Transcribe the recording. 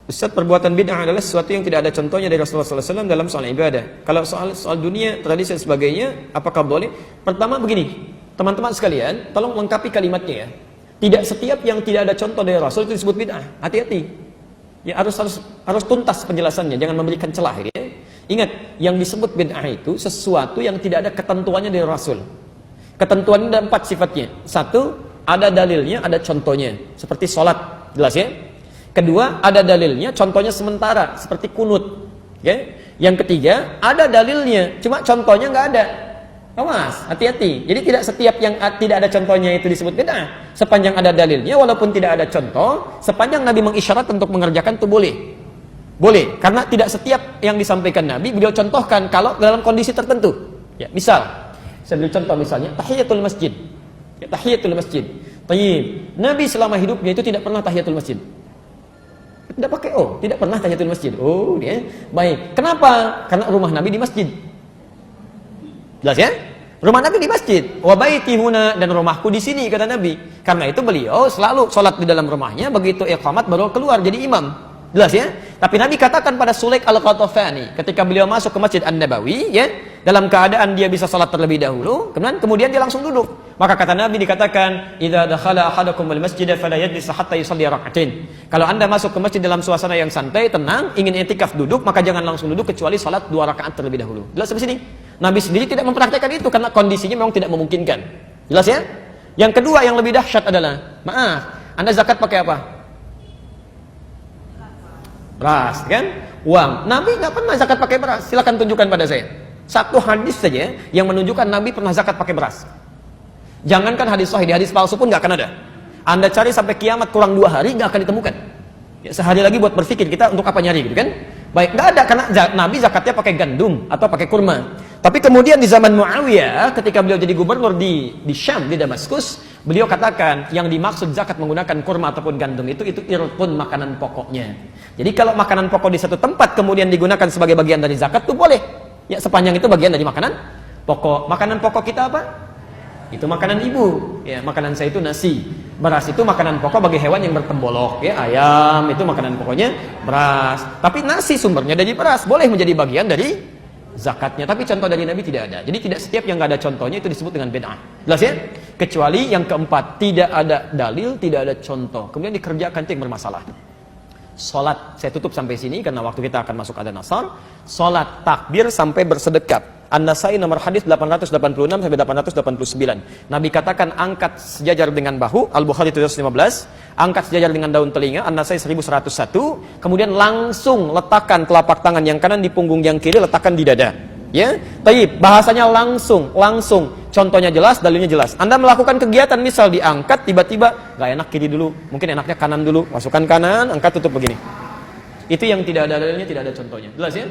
Ustaz, perbuatan bid'ah adalah sesuatu yang tidak ada contohnya dari Rasulullah SAW dalam soal ibadah. Kalau soal dunia, tradisi dan sebagainya, apakah boleh? Pertama begini, teman-teman sekalian, tolong lengkapi kalimatnya ya. Tidak setiap yang tidak ada contoh dari Rasul itu disebut bid'ah. Hati-hati. Ya harus tuntas penjelasannya, jangan memberikan celah ya. Ingat, yang disebut bid'ah itu sesuatu yang tidak ada ketentuannya dari Rasul. Ketentuannya ada 4 sifatnya. 1, ada dalilnya, ada contohnya. Seperti sholat, jelas ya. Kedua, ada dalilnya, contohnya sementara, seperti kunut. Okay? Yang ketiga, ada dalilnya, cuma contohnya nggak ada. Awas, hati-hati. Jadi tidak setiap yang tidak ada contohnya itu disebut bid'ah. Sepanjang ada dalilnya, walaupun tidak ada contoh, sepanjang Nabi mengisyarat untuk mengerjakan itu boleh. Boleh, karena tidak setiap yang disampaikan Nabi, beliau contohkan kalau dalam kondisi tertentu. Ya, misal, saya beri contoh misalnya, tahiyatul masjid. Ya, tahiyatul masjid. Tayyib. Nabi selama hidupnya itu tidak pernah tahiyatul masjid. Tidak pakai tidak pernah tahiyatul masjid. Dia baik. Kenapa? Karena rumah Nabi di masjid. Jelas ya? Rumah Nabi di masjid. Wa baiti huna, dan rumahku di sini kata Nabi. Karena itu beliau selalu sholat di dalam rumahnya, begitu iqamat baru keluar jadi imam. Jelas ya? Tapi Nabi katakan pada Sulaik al-Qatafani ketika beliau masuk ke Masjid An-Nabawi ya, dalam keadaan dia bisa salat terlebih dahulu, kemudian dia langsung duduk. Maka kata Nabi dikatakan, "Idza dakhala ahadukum al-masjid fala yajlis hatta yusalli rak'atain." Kalau Anda masuk ke masjid dalam suasana yang santai, tenang, ingin i'tikaf duduk, maka jangan langsung duduk kecuali salat 2 rakaat terlebih dahulu. Jelas sampai sini? Nabi sendiri tidak mempraktikkan itu karena kondisinya memang tidak memungkinkan. Jelas ya? Yang kedua yang lebih dahsyat adalah, maaf, Anda zakat pakai apa? Beras, kan? Uang. Nabi nggak pernah zakat pakai beras. Silakan tunjukkan pada saya. Satu hadis saja yang menunjukkan Nabi pernah zakat pakai beras. Jangankan hadis sahih, di hadis palsu pun nggak akan ada. Anda cari sampai kiamat kurang 2 hari nggak akan ditemukan. Ya, sehari lagi buat berpikir kita untuk apa nyari gitu kan? Baik, nggak ada karena Nabi zakatnya pakai gandum atau pakai kurma. Tapi kemudian di zaman Muawiyah ketika beliau jadi gubernur di Syam, di Damaskus, beliau katakan yang dimaksud zakat menggunakan kurma ataupun gandum itu irqun, makanan pokoknya. Jadi kalau makanan pokok di satu tempat kemudian digunakan sebagai bagian dari zakat itu boleh. Ya, sepanjang itu bagian dari makanan pokok. Makanan pokok kita apa? Itu makanan ibu. Ya, makanan saya itu nasi. Beras itu makanan pokok bagi hewan yang bertembolok. Ya, ayam itu makanan pokoknya beras. Tapi nasi sumbernya dari beras, boleh menjadi bagian dari zakatnya. Tapi contoh dari Nabi tidak ada. Jadi tidak setiap yang nggak ada contohnya itu disebut dengan bid'ah. Jelas ya? Kecuali yang keempat, tidak ada dalil, tidak ada contoh, kemudian dikerjakan itu yang bermasalah. Salat, saya tutup sampai sini karena waktu kita akan masuk adzan asar. Salat takbir sampai bersedekap. An-Nasai nomor hadis 886 sampai 889. Nabi katakan angkat sejajar dengan bahu, Al-Bukhari 715, angkat sejajar dengan daun telinga, An-Nasai 1101, kemudian langsung letakkan telapak tangan yang kanan di punggung yang kiri, letakkan di dada. Ya, taib, bahasanya langsung. Contohnya jelas, dalilnya jelas. Anda melakukan kegiatan misal diangkat, tiba-tiba nggak enak kiri dulu, mungkin enaknya kanan dulu, masukkan kanan, angkat tutup begini. Itu yang tidak ada dalilnya, tidak ada contohnya. Jelas ya?